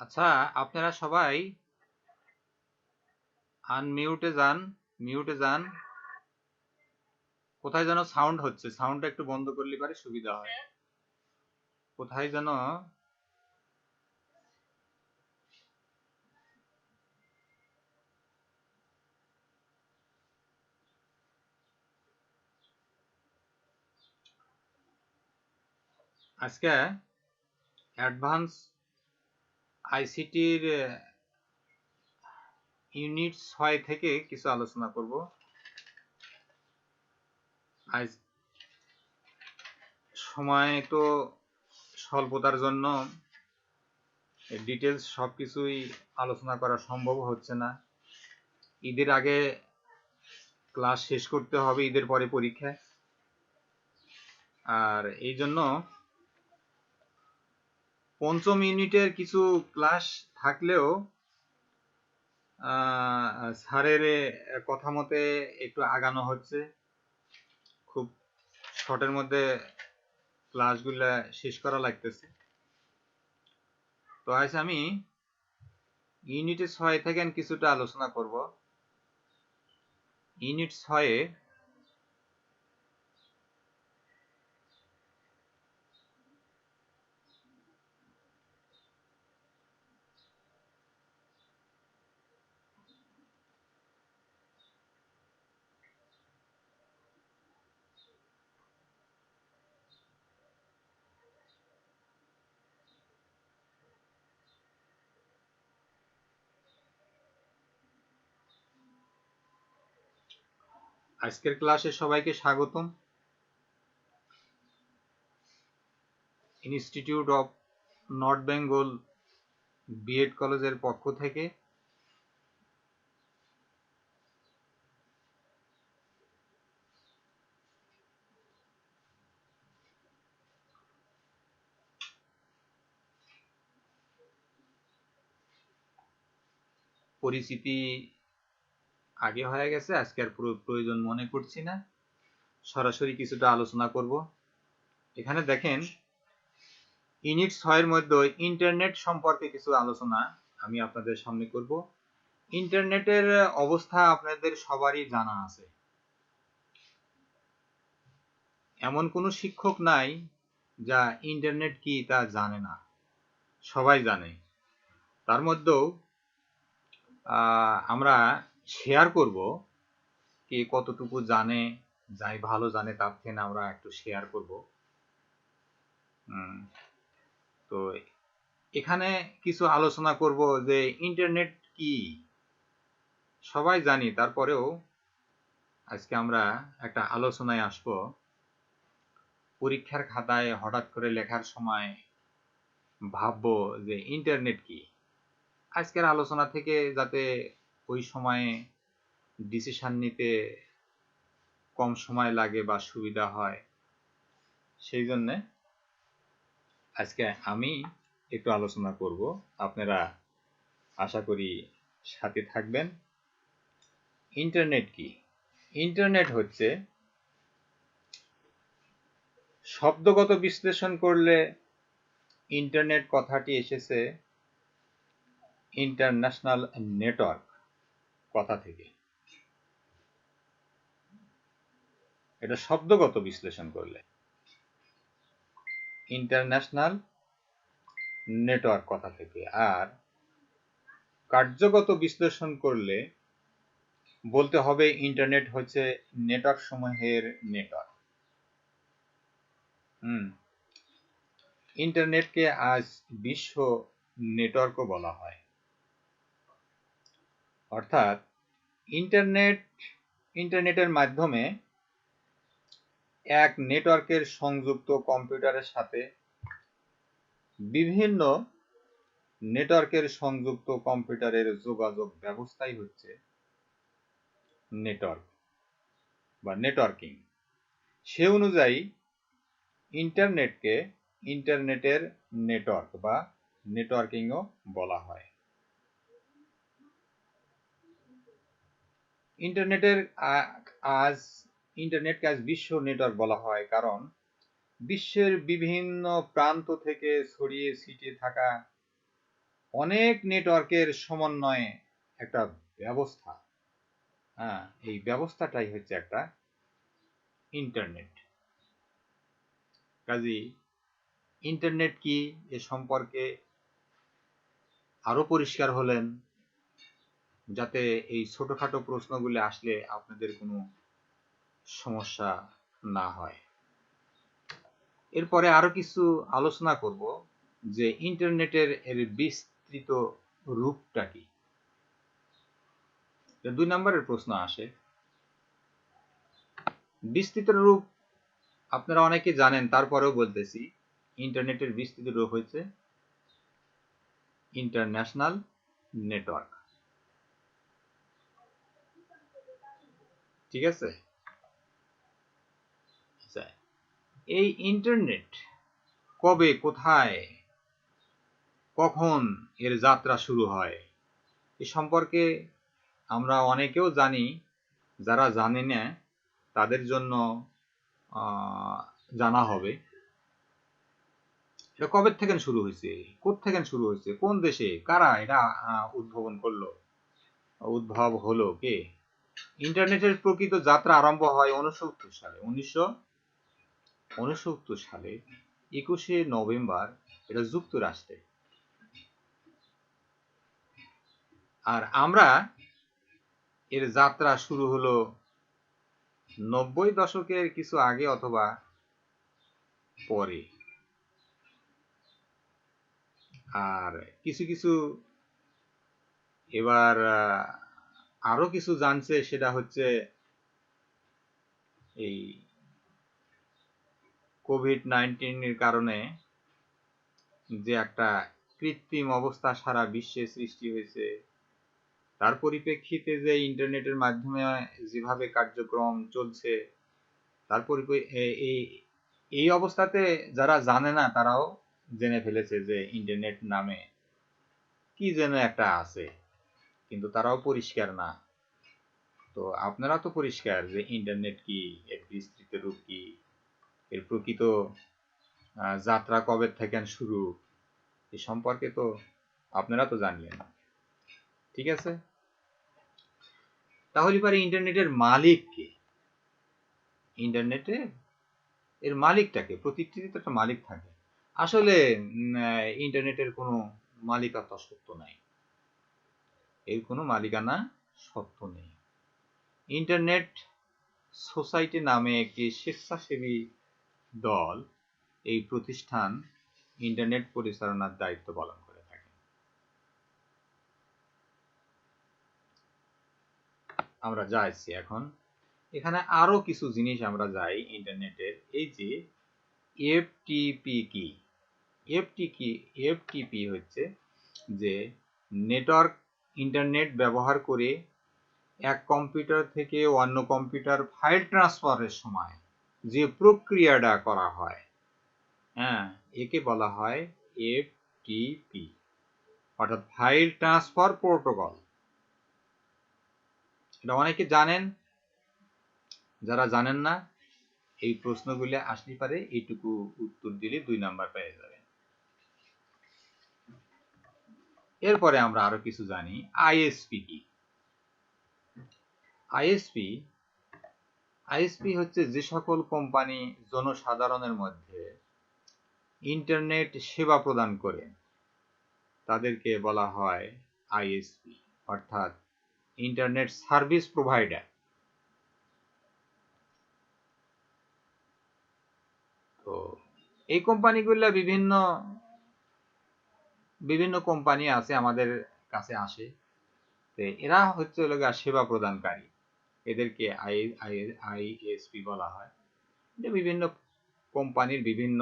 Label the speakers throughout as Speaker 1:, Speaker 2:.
Speaker 1: আচ্ছা, আপনারা সবাই আনমিউটে যান, মিউটে যান। কোথায় যেন সাউন্ড হচ্ছে, সাউন্ডটা একটু বন্ধ করলে পারে সুবিধা হয়। কোথায় যেন আজকে অ্যাডভান্স আইসিটির ইউনিট 6 থেকে কিছু আলোচনা করব। আজ সময় তো স্বল্পতার জন্য ডিটেলস সবকিছুই আলোচনা করা সম্ভব হচ্ছে না। ঈদের আগে ক্লাস শেষ করতে হবে, ঈদের পরে পরীক্ষা। আর এই জন্য পঞ্চম ইউনিটের কিছু ক্লাস থাকলেও স্যারের কথা মতে একটু আগানো হচ্ছে, খুব শর্টের মধ্যে ক্লাসগুলা শেষ করা লাগতেছে। তো আজ আমি ইউনিট 6 থেকে কিছুটা আলোচনা করব। ইউনিট 6-এ আজকের ক্লাসে সবাইকে স্বাগতম। Institute of North Bengal BEd কলেজের পক্ষ থেকে পরিচিতি আগে হয়ে গেছে, আজকে আর প্রয়োজন মনে করছি না, সরাসরি কিছুটা আলোচনা করব। এখানে দেখেন, ইউনিট 6-এর মধ্যে ইন্টারনেট সম্পর্কে কিছু আলোচনা আমি আপনাদের সামনে করব। ইন্টারনেটের অবস্থা আপনাদের সবারই জানা আছে, এমন কোনো শিক্ষক নাই যা ইন্টারনেট কি তা জানে না, সবাই জানে। তার মধ্যেও আমরা শেয়ার করব, কে কতটুকু জানে, যাই ভালো জানে তার থেকে আমরা একটু শেয়ার করব। তো এখানে কিছু আলোচনা করব যে ইন্টারনেট কি সবাই জানি, তারপরেও আজকে আমরা একটা আলোচনায় আসব। পরীক্ষার খাতায় হঠাৎ করে লেখার সময় ভাববো যে ইন্টারনেট কি। আজকের আলোচনা থেকে যাতে ওই সময়ে ডিসিশন নিতে কম সময় লাগে বা সুবিধা হয়, সেই জন্যে আজকে আমি একটু আলোচনা করব। আপনারা আশা করি সাথে থাকবেন। ইন্টারনেট কি? ইন্টারনেট হচ্ছে, শব্দগত বিশ্লেষণ করলে ইন্টারনেট কথাটি এসেছে ইন্টারন্যাশনাল নেটওয়ার্ক কথা থেকে। এটা শব্দগত বিশ্লেষণ করলে ইন্টারন্যাশনাল নেটওয়ার্ক কথা থেকে, আর কার্যগত বিশ্লেষণ করলে বলতে হবে ইন্টারনেট হচ্ছে নেটওয়ার্ক সমূহের নেটওয়ার্ক। ইন্টারনেটকে আজ বিশ্ব নেটওয়ার্কও বলা হয়। অর্থাৎ ইন্টারনেটের মাধ্যমে এক নেটওয়ার্কের সংযুক্ত কম্পিউটারের সাথে বিভিন্ন নেটওয়ার্কের সংযুক্ত কম্পিউটারের যোগাযোগ ব্যবস্থাই হচ্ছে নেটওয়ার্ক বা নেটওয়ার্কিং। সে অনুযায়ী ইন্টারনেটকে ইন্টারনেটের নেটওয়ার্ক বা নেটওয়ার্কিংও বলা হয়। ইন্টারনেটকে আজ বিশ্ব নেটওয়ার্ক বলা হয়, কারণ বিশ্বের বিভিন্ন প্রান্ত থেকে ছড়িয়ে ছিটিয়ে থাকা অনেক নেটওয়ার্কের সমন্বয়ে একটা ব্যবস্থা। হ্যাঁ, এই ব্যবস্থাটাই হচ্ছে একটা ইন্টারনেট। কাজেই ইন্টারনেট কি এ সম্পর্কে আরো পরিষ্কার হলেন, যাতে এই ছোটখাটো প্রশ্নগুলো আসলে আপনাদের কোনো সমস্যা না হয়। এরপরে আরো কিছু আলোচনা করব যে ইন্টারনেটের এর বিস্তৃত রূপটা কি। 2 নম্বরের প্রশ্ন আসে, বিস্তৃত রূপ আপনারা অনেকে জানেন, তারপরেও বলতেছি। ইন্টারনেটের বিস্তৃত রূপ হচ্ছে ইন্টারন্যাশনাল নেটওয়ার্ক। ঠিক আছে? এই ইন্টারনেট কবে, কোথায়, কখন এর যাত্রা শুরু হয় এ সম্পর্কে আমরা অনেকেও জানি, যারা জানে না তাদের জন্য জানা হবে। এটা কবে থেকে শুরু হয়েছে, কোত্থেকে শুরু হয়েছে, কোন দেশে, কারা এটা উদ্ভাবন করলো, উদ্ভব হলো কে। ইন্টারনেটের প্রকৃত যাত্রা আরম্ভ হয় 1969 সালে। 1969 সালে 21শে নভেম্বর এটা যুক্তরাষ্ট্রে। আর আমরা এর যাত্রা শুরু হলো 90 দশকের কিছু আগে অথবা পরে। আর কিছু কিছু এবার আরো কিছু জানছে, সেটা হচ্ছে এই কোভিড-19 এর কারণে যে একটা কৃত্রিম অবস্থা সারা বিশ্বে সৃষ্টি হয়েছে, তার পরিপ্রেক্ষিতে যে ইন্টারনেটের মাধ্যমে যেভাবে কার্যক্রম চলছে, তার এই অবস্থাতে যারা জানে না তারাও জেনে ফেলেছে যে ইন্টারনেট নামে কি যেন একটা আছে, কিন্তু তারাও পরিষ্কার না। তো আপনারা তো পরিষ্কার যে ইন্টারনেট কি, এর বিস্তৃত রূপ কি, এর প্রকৃত যাত্রা কবে থেকে শুরু, এ সম্পর্কে তো আপনারা তো জানলেন। ঠিক আছে? তাহলে পরে ইন্টারনেটের মালিক কে? ইন্টারনেটে এর মালিকটাকে, প্রতিটিরই তো একটা মালিক থাকে। আসলে ইন্টারনেটের কোনো মালিকানা সত্য নাই, এর কোনো মালিকানা সত্য নেই। ইন্টারনেট সোসাইটি নামে একটি স্বেচ্ছাসেবী দল এই প্রতিষ্ঠান ইন্টারনেট পরিচালনার দায়িত্ব পালন করে থাকে। আমরা যাচ্ছি এখন, এখানে আরো কিছু জিনিস আমরা যাই ইন্টারনেটের। এই যে এফটিপি কি, এফটিপি হচ্ছে যে নেটওয়ার্ক ইন্টারনেট ব্যবহার করে এক কম্পিউটার থেকে অন্য কম্পিউটার ফাইল ট্রান্সফারের সময় যে প্রক্রিয়াটা করা হয়, হ্যাঁ, একে বলা হয় এফটিপি, অর্থাৎ ফাইল ট্রান্সফার প্রোটোকল। এটা অনেকে জানেন, যারা জানেন না এই প্রশ্নগুলি আসলে পারে এইটুকু উত্তর দিলে 2 নাম্বার পেয়ে যাবেন। এরপরে আমরা আরো কিছু জানি। আইএসপি কি? আইএসপি হচ্ছে যে সকল কোম্পানি জনসাধারণের মধ্যে ইন্টারনেট সেবা প্রদান করে তাদেরকে বলা হয় আইএসপি, অর্থাৎ ইন্টারনেট সার্ভিস প্রোভাইডার। তো এই কোম্পানিগুলো বিভিন্ন বিভিন্ন কোম্পানি আছে, আমাদের কাছে আসে। তো এরা হচ্ছে সেবা প্রদানকারী, এদেরকে আইএসপি বলা হয়। যে বিভিন্ন কোম্পানির বিভিন্ন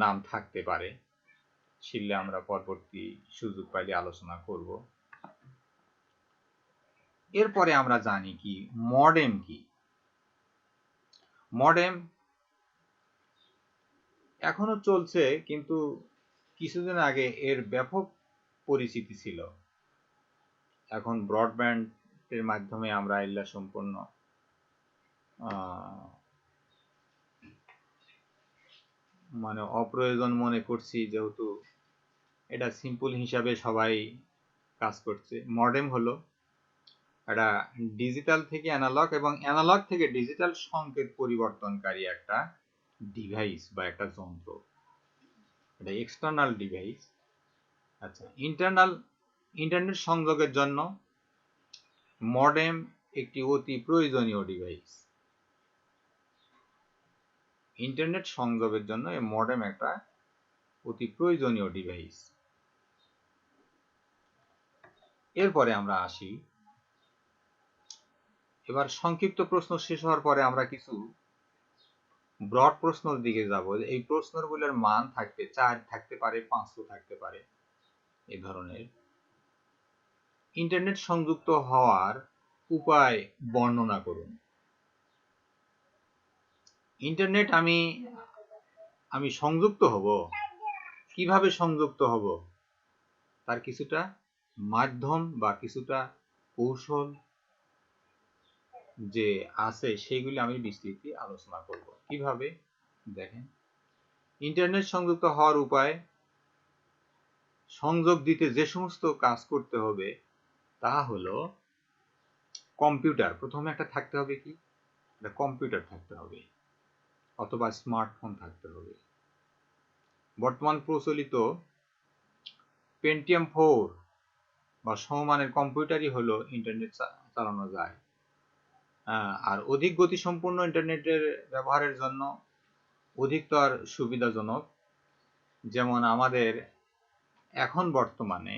Speaker 1: নাম থাকতে পারে, সেগুলো আমরা পরবর্তী সুযোগ পাইলে আলোচনা করব। এরপরে আমরা জানি কি মডেম কি। মডেম এখনো চলছে, কিন্তু কিছুদিন আগে এর ব্যাপক পরিচিতি ছিল। এখন ব্রডব্যান্ডের মাধ্যমে আমরা এগুলা সম্পূর্ণ মানে অপ্রয়োজন মনে করছি, যেহেতু এটা সিম্পল হিসাবে সবাই কাজ করছে। মডেম হলো এটা ডিজিটাল থেকে অ্যানালগ এবং অ্যানালগ থেকে ডিজিটাল সংকেত পরিবর্তনকারী একটা ডিভাইস বা একটা যন্ত্র, এটা এক্সটার্নাল ডিভাইস। আচ্ছা, ইন্টারনেট সংযোগের জন্য মডেম একটি অতি প্রয়োজনীয় ডিভাইস। ইন্টারনেট সংযোগের জন্য এই মডেম একটা অতি প্রয়োজনীয় ডিভাইস। এরপরে আমরা আসি, এবার সংক্ষিপ্ত প্রশ্ন শেষ হওয়ার পরে আমরা কিছু ব্রড প্রশ্নের দিকে যাব। এই প্রশ্নগুলোর মান থাকবে 4 থাকতে পারে, 500 থাকতে পারে, এই ধরনের। ইন্টারনেট সংযুক্ত হওয়ার উপায় বর্ণনা করুন। ইন্টারনেট আমি সংযুক্ত হব, কিভাবে সংযুক্ত হব, তার কিছুটা মাধ্যম বা কিছুটা কৌশল যে আছে সেগুলি আমি বিস্তৃত আলোচনা করব। কিভাবে দেখেন, ইন্টারনেট সংযুক্ত হওয়ার উপায়, সংযোগ দিতে যে সমস্ত কাজ করতে হবে তা হলো কম্পিউটার, প্রথমে একটা থাকতে হবে, কি একটা কম্পিউটার থাকতে হবে অথবা স্মার্টফোন থাকতে হবে। বর্তমান প্রচলিত পেন্টিয়াম 4 বা সমমানের কম্পিউটারই হলো ইন্টারনেট চালানো যায়। আর অধিক গতিসম্পন্ন ইন্টারনেটের ব্যবহারের জন্য অধিকতর সুবিধাজনক, যেমন আমাদের এখন বর্তমানে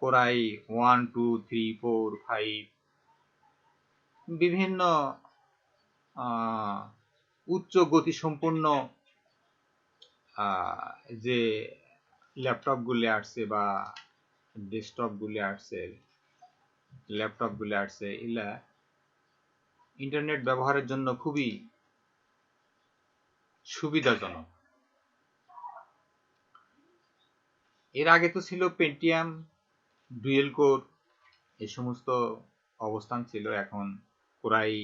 Speaker 1: কোরাই 1, 2, 3, 4, 5 বিভিন্ন উচ্চ গতিসম্পন্ন যে ল্যাপটপগুলি আসছে বা ডেস্কটপগুলি আসছে, ল্যাপটপগুলি আসছে, এগুলা ইন্টারনেট ব্যবহারের জন্য খুবই সুবিধাজনক। এর আগে তো ছিল পেন্টিয়াম, ডুয়েল কোর, এই সমস্ত অবস্থান ছিল। এখন কোরাই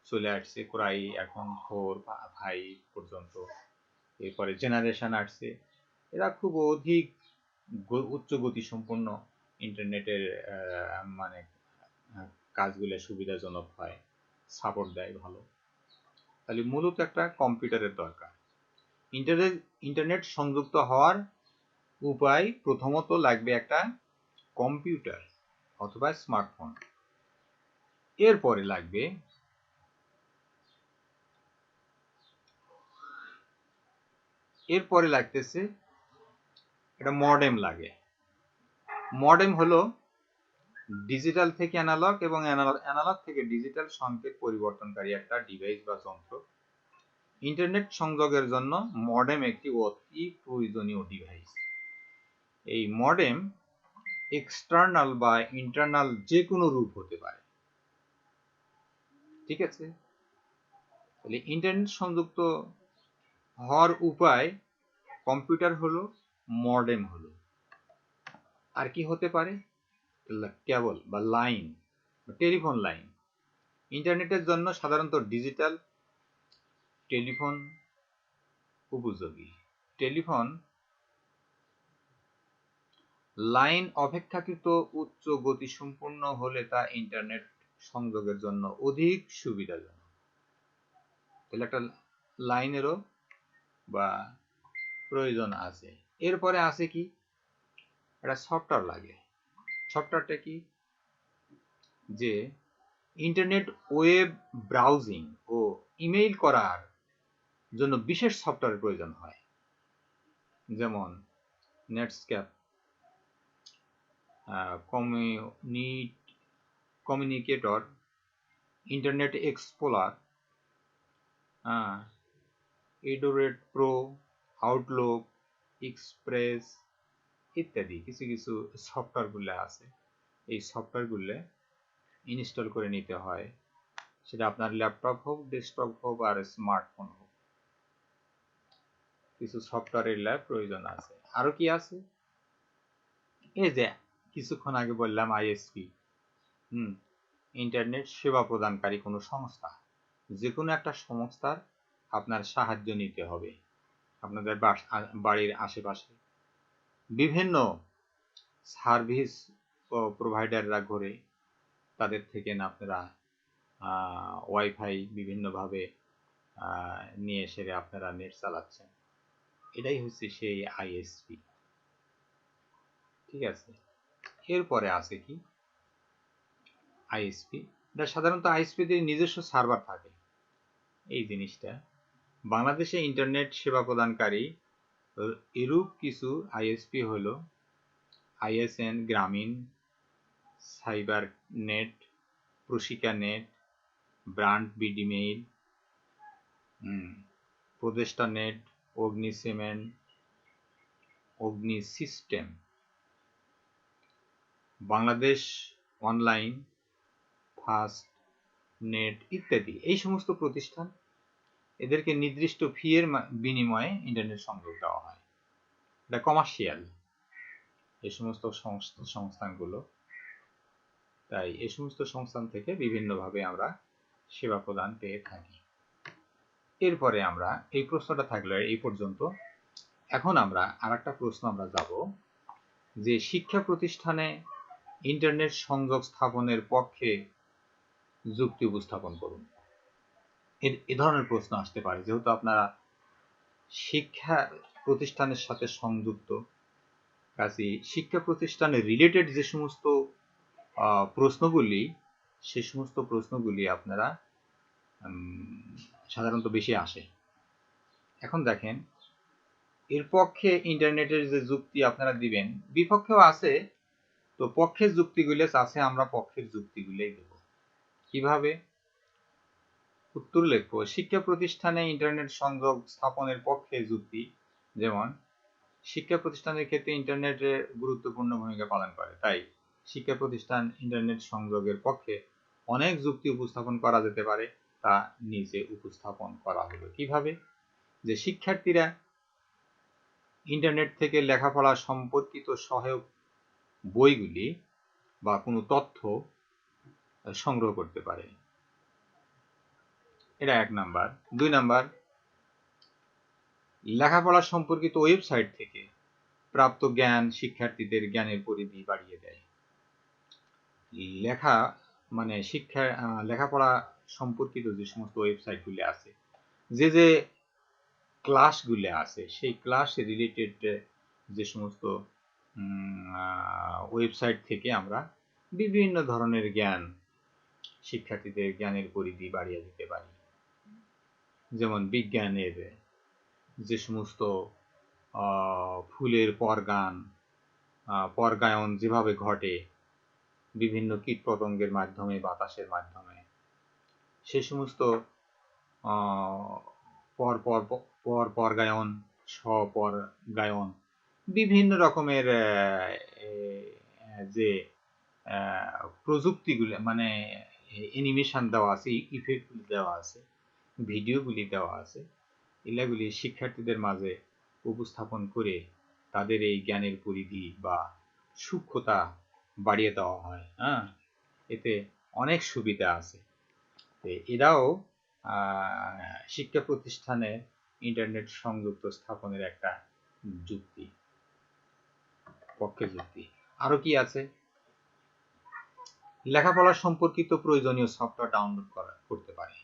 Speaker 1: চলে আসছে, কোরাই এখন 4, 5 পর্যন্ত। এরপরে জেনারেশন আসছে, এরা খুব অধিক উচ্চ গতি সম্পন্ন ইন্টারনেটের মানে কাজগুলো সুবিধাজনক হয়, সাপোর্ট দেয় ভালো। তাহলে মূলত একটা কম্পিউটারের দরকার। ইন্টারনেট সংযুক্ত হওয়ার উপায়, প্রথমত লাগবে একটা কম্পিউটার অথবা স্মার্টফোন। এরপরে লাগতেছে একটা মডেম লাগে। মডেম হলো ডিজিটাল থেকে অ্যানালগ এবং অ্যানালগ থেকে ডিজিটাল সংকেত পরিবর্তনকারী একটা ডিভাইস বা যন্ত্র। ইন্টারনেট সংযোগের জন্য মডেম একটি অতি প্রয়োজনীয় ডিভাইস। এই মডেম এক্সটার্নাল বা ইন্টারনাল যে কোনো রূপ হতে পারে, ঠিক আছে? তাহলে ইন্টারনেট সংযুক্ত হওয়ার উপায়, কম্পিউটার হলো, মডেম হলো, আর কি হতে পারে, কেবল বা লাইন, টেলিফোন লাইন। ইন্টারনেটের জন্য সাধারণত ডিজিটাল টেলিফোন উপযোগী। টেলিফোন লাইন অপেক্ষাকৃত উচ্চ গতিসম্পন্ন হলে তা ইন্টারনেট সংযোগের জন্য অধিক সুবিধাজনক। তাহলে একটা লাইনেরও বা প্রয়োজন আছে। এরপরে আছে কি, একটা সফটওয়্যার লাগে। সফটওয়্যারটা কি, যে ইন্টারনেট ওয়েব ব্রাউজিং ও ইমেইল করার জন্য বিশেষ সফটওয়্যারের প্রয়োজন হয়, যেমন Netscape, Communicator, Internet Explorer, Eudora pro, Outlook, Express ইত্যাদি কিছু কিছু সফটওয়্যারগুলো আছে। এই সফটওয়্যারগুলো ইনস্টল করে নিতে হয়, সেটা আপনার ল্যাপটপ হোক, ডেস্কটপ হোক আর স্মার্টফোন হোক। কিছু সফটওয়্যারের প্রয়োজন আছে। আরো কি আছে, এই যে কিছুক্ষণ আগে বললাম আইএসপি, ইন্টারনেট সেবা প্রদানকারী কোনো সংস্থা, যে কোনো একটা সংস্থার আপনার সাহায্য নিতে হবে। আপনাদের বাড়ির আশেপাশে বিভিন্ন সার্ভিস প্রোভাইডাররা ঘরে তাদের থেকে না আপনারা ওয়াইফাই বিভিন্নভাবে নিয়ে এসে আপনারা নেট চালাচ্ছেন। এটাই হচ্ছে সেই আইএসপি। ঠিক আছে, এরপরে আছে কি আইএসপি। এটা সাধারণত আইএসপিদের নিজস্ব সার্ভার থাকে। এই জিনিসটা বাংলাদেশে ইন্টারনেট সেবা প্রদানকারী এরূপ কিছু আইএসপি হলো ISN Grameen, cyber net, Proshika net, brand BDMail, Pradeshta net, Agni সিমেন্ট, Agni system, Bangladesh online, fast net ইত্যাদি। এই সমস্ত প্রতিষ্ঠান এদেরকে নির্দিষ্ট ফি এর বিনিময়ে ইন্টারনেট সংযোগ দেওয়া হয়। এটা কমার্শিয়াল এই সমস্ত সংস্থানগুলো। তাই এই সমস্ত সংস্থান থেকে বিভিন্নভাবে আমরা সেবা প্রদান পেয়ে থাকি। এরপরে আমরা এই প্রশ্নটা থাকলো এই পর্যন্ত। এখন আমরা আরেকটা প্রশ্ন আমরা যাব যে শিক্ষা প্রতিষ্ঠানে ইন্টারনেট সংযোগ স্থাপনের পক্ষে যুক্তি উপস্থাপন করুন। এ ধরনের প্রশ্ন আসতে পারে, যেহেতু আপনারা শিক্ষা প্রতিষ্ঠানের সাথে সংযুক্ত, কাজেই শিক্ষা প্রতিষ্ঠানের রিলেটেড যে সমস্ত প্রশ্নগুলি, সে সমস্ত প্রশ্নগুলি আপনারা সাধারণত বেশি আসে। এখন দেখেন, এর পক্ষে ইন্টারনেটের যে যুক্তি আপনারা দিবেন, বিপক্ষেও আছে, তো পক্ষের যুক্তিগুলো আছে, আমরা পক্ষের যুক্তিগুলোই দেব। কিভাবে? উত্তর লেখো, শিক্ষা প্রতিষ্ঠানে ইন্টারনেট সংযোগ স্থাপনের পক্ষে যুক্তি, যেমন শিক্ষা প্রতিষ্ঠানের ক্ষেত্রে ইন্টারনেটের গুরুত্বপূর্ণ ভূমিকা পালন করে, তাই শিক্ষা প্রতিষ্ঠান ইন্টারনেট সংযোগের পক্ষে অনেক যুক্তি উপস্থাপন করা যেতে পারে, তা নিচে উপস্থাপন করা হলো। কিভাবে? যে শিক্ষার্থীরা ইন্টারনেট থেকে লেখাপড়া সম্পর্কিত সহায়ক বইগুলি বা কোনো তথ্য সংগ্রহ করতে পারে। এটা 1 নাম্বার। 2 নাম্বার, লেখাপড়া সম্পর্কিত ওয়েবসাইট থেকে প্রাপ্ত জ্ঞান শিক্ষার্থীদের জ্ঞানের পরিধি বাড়িয়ে দেয়। লেখাপড়া সম্পর্কিত যে সমস্ত ওয়েবসাইটগুলি আছে, যে ক্লাসগুলি আছে, সেই ক্লাস রিলেটেড যে সমস্ত ওয়েবসাইট থেকে আমরা বিভিন্ন ধরনের জ্ঞান শিক্ষার্থীদের জ্ঞানের পরিধি বাড়িয়ে দিতে পারি। যেমন বিজ্ঞানের যে সমস্ত ফুলের পরাগায়ন যেভাবে ঘটে বিভিন্ন কীটপতঙ্গের মাধ্যমে, বাতাসের মাধ্যমে, সে সমস্ত পরাগায়ন, স্বপরাগায়ন, বিভিন্ন রকমের যে প্রযুক্তিগুলি, মানে অ্যানিমেশন দেওয়া আছে, ইফেক্টগুলি দেওয়া আছে, ভিডিওগুলি দেওয়া আছে, এগুলি শিক্ষার্থীদের মাঝে উপস্থাপন করে তাদের এই জ্ঞানের পরিধি বা সূক্ষ্মতা বাড়িয়ে দেওয়া হয়। এতে অনেক সুবিধা আছে। এরাও শিক্ষা প্রতিষ্ঠানে ইন্টারনেট সংযুক্ত স্থাপনের একটা যুক্তি, পক্ষে যুক্তি। আরো কি আছে? লেখাপড়া সম্পর্কিত প্রয়োজনীয় সফটওয়্যার ডাউনলোড করতে পারে।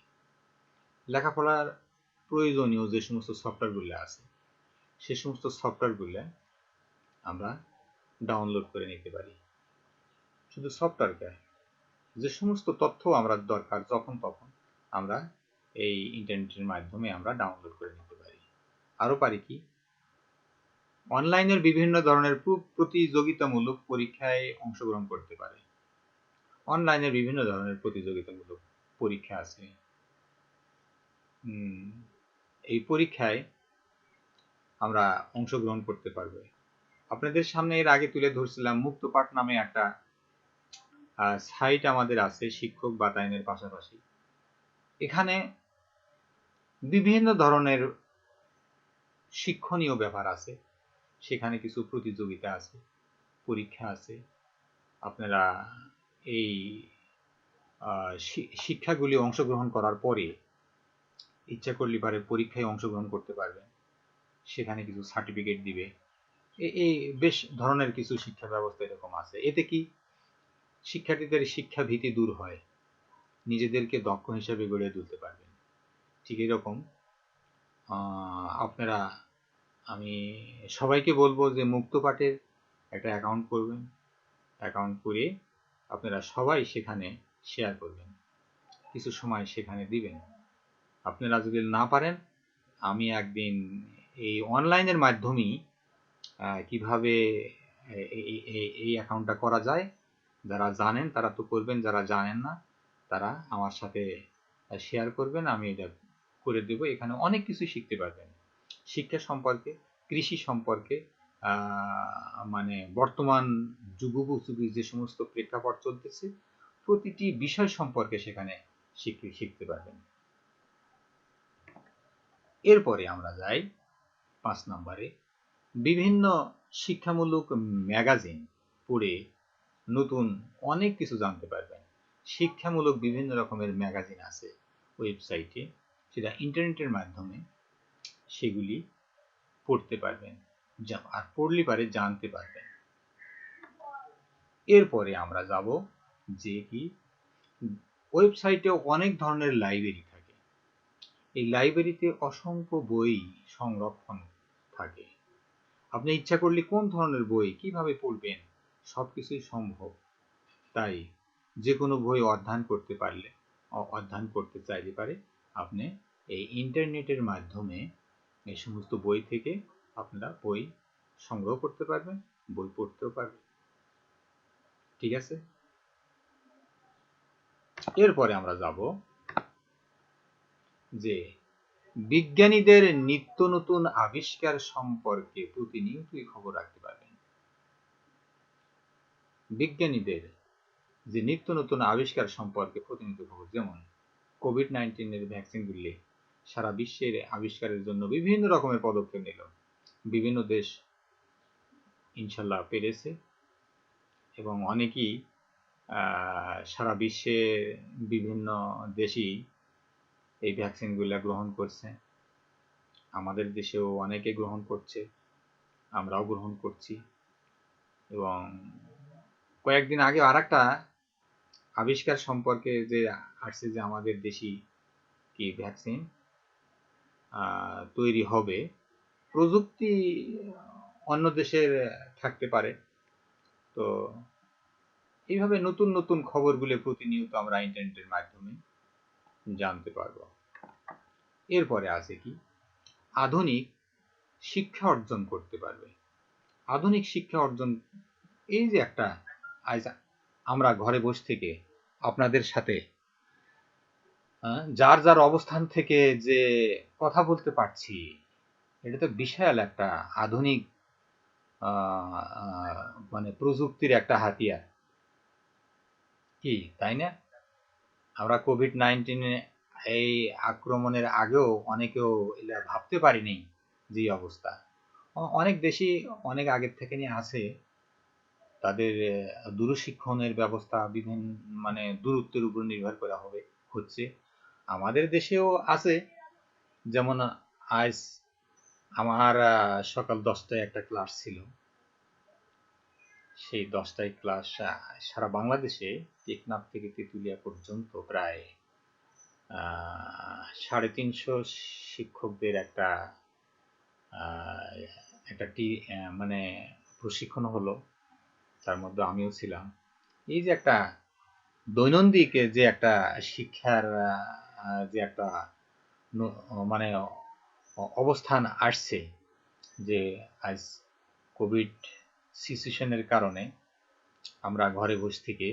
Speaker 1: লেখাপড়ার প্রয়োজনীয় যে সমস্ত সফটওয়্যারগুলো আছে, সে সমস্ত সফটওয়্যারগুলো আমরা ডাউনলোড করে নিতে পারি। শুধু সফটওয়্যারকে, যে সমস্ত তথ্য আমরা দরকার যখন তখন আমরা এই ইন্টারনেটের মাধ্যমে আমরা ডাউনলোড করে নিতে পারি। আরো পারি কি? অনলাইনের বিভিন্ন ধরনের প্রতিযোগিতামূলক পরীক্ষায় অংশগ্রহণ করতে পারে। অনলাইনের বিভিন্ন ধরনের প্রতিযোগিতামূলক পরীক্ষা আছে, এই পরীক্ষায় আমরা অংশগ্রহণ করতে পারবো। আপনাদের সামনে এর আগে তুলে ধরছিলাম মুক্তপাঠ নামে একটা সাইট আমাদের আছে শিক্ষক বাতায়নের পাশাপাশি। এখানে বিভিন্ন ধরনের শিক্ষণীয় ব্যাপার আছে, সেখানে কিছু প্রতিযোগিতা আছে, পরীক্ষা আছে। আপনারা এই শিক্ষাগুলি অংশগ্রহণ করার পরে ইচ্ছা করলে পারে পরীক্ষায় অংশগ্রহণ করতে পারবেন। সেখানে কিছু সার্টিফিকেট দিবে। এই বেশ ধরনের কিছু শিক্ষা ব্যবস্থা এরকম আছে। এতে কি শিক্ষার্থীদের শিক্ষা ভীতি দূর হয়, নিজেদেরকে দক্ষ হিসেবে গড়ে তুলতে পারবেন। ঠিক এরকম আপনারা, আমি সবাইকে বলবো যে মুক্তপাঠের একটা অ্যাকাউন্ট করবেন। অ্যাকাউন্ট করে আপনারা সবাই সেখানে শেয়ার করবেন, কিছু সময় সেখানে দিবেন। আপনারা যদি না পারেন, আমি একদিন এই অনলাইনের মাধ্যমেই কিভাবে এই অ্যাকাউন্টটা করা যায়, যারা জানেন তারা তো করবেন, যারা জানেন না তারা আমার সাথে শেয়ার করবেন, আমি এটা করে দেব। এখানে অনেক কিছু শিখতে পারবেন, শিক্ষা সম্পর্কে, কৃষি সম্পর্কে, মানে বর্তমান যুগোপযোগী যে সমস্ত প্রেক্ষাপট চলতেছে প্রতিটি বিষয় সম্পর্কে সেখানে শিখতে পারবেন। এরপরে আমরা যাই 5 নম্বরে, বিভিন্ন শিক্ষামূলক ম্যাগাজিন পড়ে নতুন অনেক কিছু জানতে পারবেন। শিক্ষামূলক বিভিন্ন রকমের ম্যাগাজিন আছে ওয়েবসাইটে, সেটা ইন্টারনেটের মাধ্যমে সেগুলি পড়তে পারবেন, আর পড়লে পারে জানতে পারবেন। এরপরে আমরা যাব যে কি ওয়েবসাইটে অনেক ধরনের লাইব্রেরি থাকে, এই লাইব্রেরিতে অসংখ্য বই সংরক্ষণ থাকে। আপনি ইচ্ছা করলে কোন ধরনের বই কিভাবে পড়বেন সবকিছুই সম্ভব। তাই যে কোনো বই অধ্যয়ন করতে পারলে, অধ্যয়ন করতে চাইলে পারে আপনি এই ইন্টারনেটের মাধ্যমে এই সমস্ত বই থেকে আপনারা বই সংগ্রহ করতে পারবেন, বই পড়তেও পারবেন। ঠিক আছে, এরপরে আমরা যাব যে বিজ্ঞানীদের নিত্য নতুন আবিষ্কার সম্পর্কে প্রতিনিয়তই খবর রাখতে পারবেন। বিজ্ঞানীদের যে নিত্য নতুন আবিষ্কার সম্পর্কে প্রতিনিয়ত খবর, যেমন কোভিড-19 ভ্যাকসিনগুলি সারা বিশ্বের আবিষ্কারের জন্য বিভিন্ন রকমের পদক্ষেপ নিল, বিভিন্ন দেশ ইনশাল্লাহ পেরেছে এবং অনেকেই সারা বিশ্বে বিভিন্ন দেশই এই ভ্যাকসিনগুলো গ্রহণ করছে। আমাদের দেশেও অনেকে গ্রহণ করছে, আমরাও গ্রহণ করছি। এবং কয়েকদিন আগে আরেকটা আবিষ্কার সম্পর্কে যে আসছে যে আমাদের দেশি কি ভ্যাকসিন তৈরি হবে, প্রযুক্তি অন্য দেশের থাকতে পারে। তো এইভাবে নতুন নতুন খবরগুলো প্রতিনিয়ত আমরা ইন্টারনেটের মাধ্যমে জানতে পারবো। এরপরে আছে কি আধুনিক শিক্ষা অর্জন করতে পারবে। আধুনিক শিক্ষা অর্জন, এই যে একটা আজ আমরা ঘরে বসে থেকে আপনাদের সাথে যার যার অবস্থান থেকে যে কথা বলতে পারছি, এটা তো বিশাল একটা আধুনিক মানে প্রযুক্তির একটা হাতিয়ার, কি তাই না? আমরা কোভিড-19 এই আক্রমণের আগেও অনেকেও এটা ভাবতে পারিনি যে অবস্থা। অনেক দেশই অনেক আগের থেকে নিয়ে আছে তাদের দূরশিক্ষণের ব্যবস্থা বিভিন্ন মানে দূরত্বের উপর নির্ভর করা হচ্ছে। আমাদের দেশেও আছে, যেমন আজ আমার সকাল 10টায় একটা ক্লাস ছিল, সেই 10টায় ক্লাস সারা বাংলাদেশে টেকনাফ থেকে তেঁতুলিয়া পর্যন্ত প্রায় 350 শিক্ষকদের একটা মানে প্রশিক্ষণ হলো, তার মধ্যে আমিও ছিলাম। এই যে একটা দৈনন্দিন যে একটা শিক্ষার যে একটা মানে অবস্থান আসছে, যে আজ কোভিড সিচুয়েশনের কারণে আমরা ঘরে বসে থেকে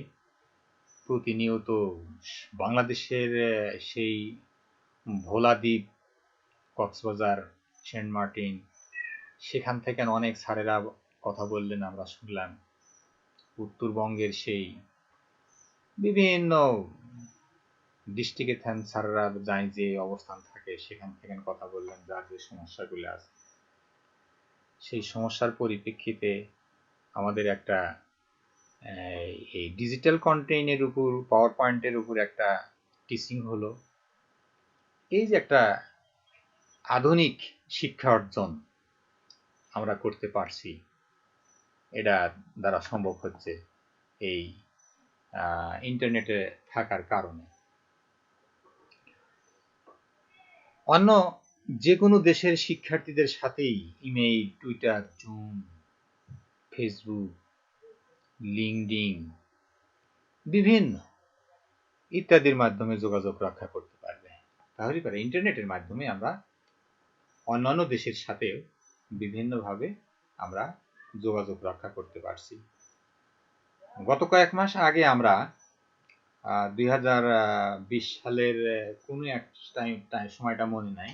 Speaker 1: প্রতিনিয়ত বাংলাদেশের সেই ভোলা দ্বীপ, কক্সবাজার, সেন্ট মার্টিন, সেখান থেকে অনেক স্যারেরা কথা বললেন, আমরা শুনলাম। উত্তরবঙ্গের সেই বিভিন্ন ডিস্ট্রিক্টে স্যাররা যায় যে অবস্থান থাকে সেখান থেকে কথা বললেন, যার যে সমস্যাগুলো আছে সেই সমস্যার পরিপ্রেক্ষিতে আমাদের একটা এই ডিজিটাল কন্টেন্টের উপর, পাওয়ার পয়েন্টের উপর একটা টিচিং হলো। এই যে একটা আধুনিক শিক্ষা অর্জন, আমরা করতে পারছি, এটা দ্বারা সম্ভব হচ্ছে এই ইন্টারনেটে থাকার কারণে। অন্য যে কোনো দেশের শিক্ষার্থীদের সাথেই email, Twitter, zoom, Facebook, LinkedIn বিভিন্ন ইত্যাদির মাধ্যমে যোগাযোগ রক্ষা করতে পারবে। তাহলে পরে ইন্টারনেটের মাধ্যমে আমরা অন্যান্য দেশের সাথেও বিভিন্নভাবে আমরা যোগাযোগ রক্ষা করতে পারছি। গত কয়েক মাস আগে আমরা 2020 সালের কোনো এক সময়টা মনে নাই,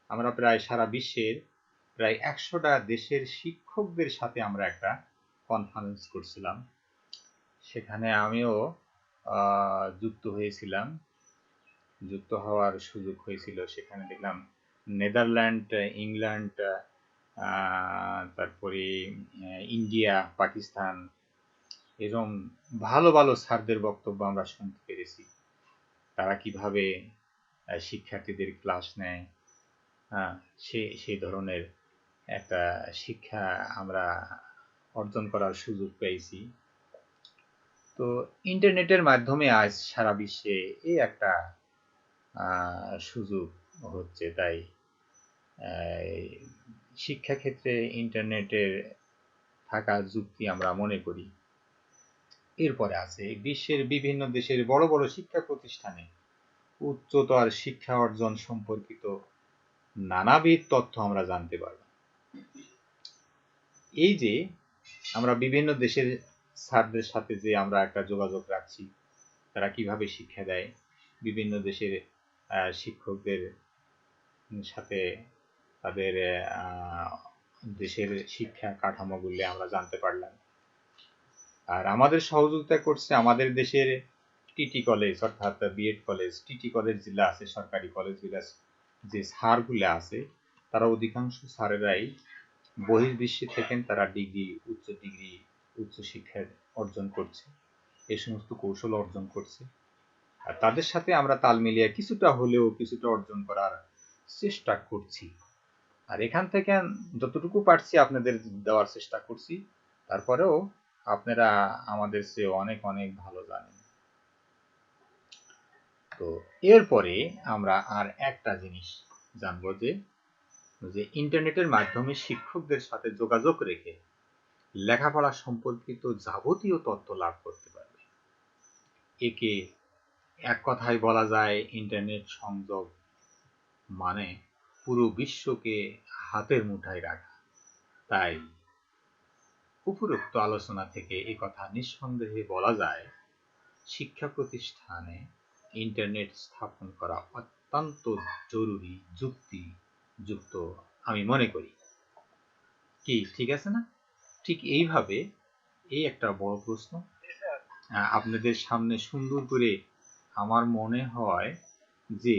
Speaker 1: আমরা প্রায় সারা বিশ্বের প্রায় 100টা দেশের শিক্ষকদের সাথে আমরা একটা কনফারেন্স করছিলাম। সেখানে আমিও যুক্ত হয়েছিলাম, যুক্ত হওয়ার সুযোগ হয়েছিল। সেখানে দেখলাম নেদারল্যান্ড, ইংল্যান্ড, তারপরে ইন্ডিয়া, পাকিস্তান, এরকম ভালো ভালো স্যারদের বক্তব্য আমরা শুনতে পেরেছি। তারা কিভাবে শিক্ষার্থীদের ক্লাস নেয়, সেই ধরনের একটা শিক্ষা আমরা অর্জন করার সুযোগ পেয়েছি। তো ইন্টারনেটের মাধ্যমে আজ সারা বিশ্বে এই একটা সুযোগ হচ্ছে। তাই শিক্ষাক্ষেত্রে ইন্টারনেটের থাকার যুক্তি আমরা মনে করি। এরপরে আছে বিশ্বের বিভিন্ন দেশের বড় বড় শিক্ষা প্রতিষ্ঠানে উচ্চতর শিক্ষা অর্জন সম্পর্কিত নানাবিধ তথ্য আমরা জানতে পারব। এই যে আমরা বিভিন্ন দেশের স্যারদের সাথে যে আমরা একটা যোগাযোগ রাখছি, তারা কিভাবে শিক্ষা দেয়, বিভিন্ন দেশের শিক্ষকদের সাথে তাদের দেশের শিক্ষা কাঠামোগুলি আমরা জানতে পারলাম। আর আমাদের সহযোগিতা করছে আমাদের দেশের টিটি কলেজ, অর্থাৎ বিএড কলেজ, টিটি কলেজ যেগুলো আছে, সরকারি কলেজগুলো যে স্যারগুলো আছে, তারা অধিকাংশ স্যারেরাই বহির্বিশ্বে থেকেন, তারা উচ্চ শিক্ষা অর্জন করছে, এই সমস্ত কৌশল অর্জন করছে। আর তাদের সাথে আমরা তাল মিলিয়ে কিছুটা অর্জন করার চেষ্টা করছি। আর এখান থেকে যতটুকু পারছি আপনাদের দেওয়ার চেষ্টা করছি। তারপরেও আপনারা আমাদের চেয়ে অনেক অনেক ভালো জানেন। তো এরপরে আমরা আর একটা জিনিস জানবো, যে ইন্টারনেটের মাধ্যমে শিক্ষকদের সাথে যোগাযোগ রেখে লেখাপড়া সম্পর্কিত যাবতীয় তথ্য লাভ করতে পারবে। একে এক কথায় বলা যায়, ইন্টারনেট সংযোগ মানে পুরো বিশ্বকে হাতের মুঠায় রাখা। তাই উপরোক্ত আলোচনা থেকে এই কথা নিঃসন্দেহে বলা যায়, শিক্ষা প্রতিষ্ঠানে ইন্টারনেট স্থাপন করা অত্যন্ত জরুরি, যুক্তিযুক্ত আমি মনে করি। কি ঠিক আছে না? ঠিক এইভাবে এই একটা বড় প্রশ্ন আপনাদের সামনে সুন্দর করে আমার মনে হয় যে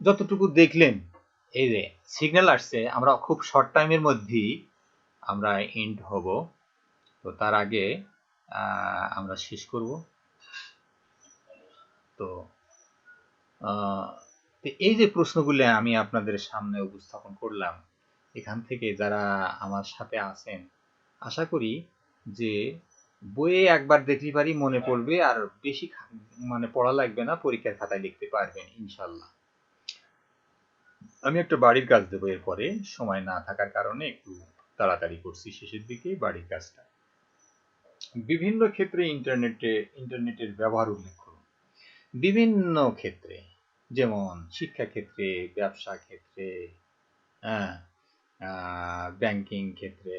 Speaker 1: যতটুকু দেখলেন, এই যে সিগন্যাল আসছে, আমরা খুব শর্ট টাইমের মধ্যেই আমরা এন্ড হব। তো তার আগে আমরা শেষ করব। তো এই যে প্রশ্নগুলো আমি আপনাদের সামনে উপস্থাপন করলাম, এখান থেকে যারা আমার সাথে আছেন, আশা করি যে বইয়ে একবার দেখতে পারি মনে পড়বে, আর বেশি পড়া লাগবে না, পরীক্ষার খাতায় লিখতে পারবেন ইনশাল্লাহ। আমি একটা বাড়ির কাজ দেবো এরপরে, সময় না থাকার কারণে একটু তাড়াতাড়ি করছি, শেষের দিকে বাড়ির কাজটা। বিভিন্ন ক্ষেত্রে ইন্টারনেটের ব্যবহার উল্লেখ করুন। বিভিন্ন ক্ষেত্রে, যেমন শিক্ষা ক্ষেত্রে, ব্যবসা ক্ষেত্রে, ব্যাংকিং ক্ষেত্রে,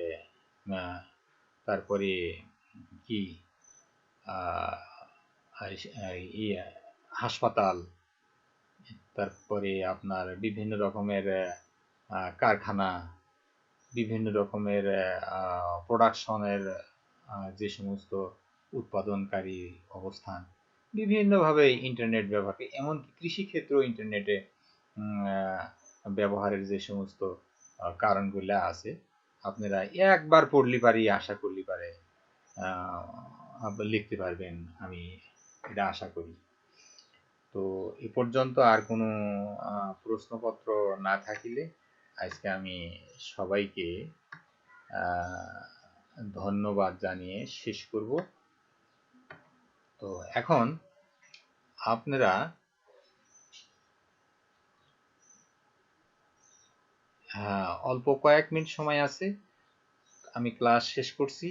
Speaker 1: তারপরে কি হাসপাতাল, তারপরে আপনার বিভিন্ন রকমের কারখানা, বিভিন্ন রকমের প্রোডাকশনের যে সমস্ত উৎপাদনকারী অবস্থান, বিভিন্নভাবে ইন্টারনেট ব্যবহার, এমনকি কৃষিক্ষেত্রেও ইন্টারনেটে ব্যবহারের যে সমস্ত কারণগুলো আছে, আপনারা একবার পড়লে পারি, আশা করলে পারে লিখতে পারবেন, আমি এটা আশা করি। তো এ পর্যন্ত আর কোনো প্রশ্নপত্র না থাকিলে আজকে আমি সবাইকে ধন্যবাদ জানিয়ে শেষ করব। তো এখন আপনারা অল্প কয়েক মিনিট সময় আছে, আমি ক্লাস শেষ করছি।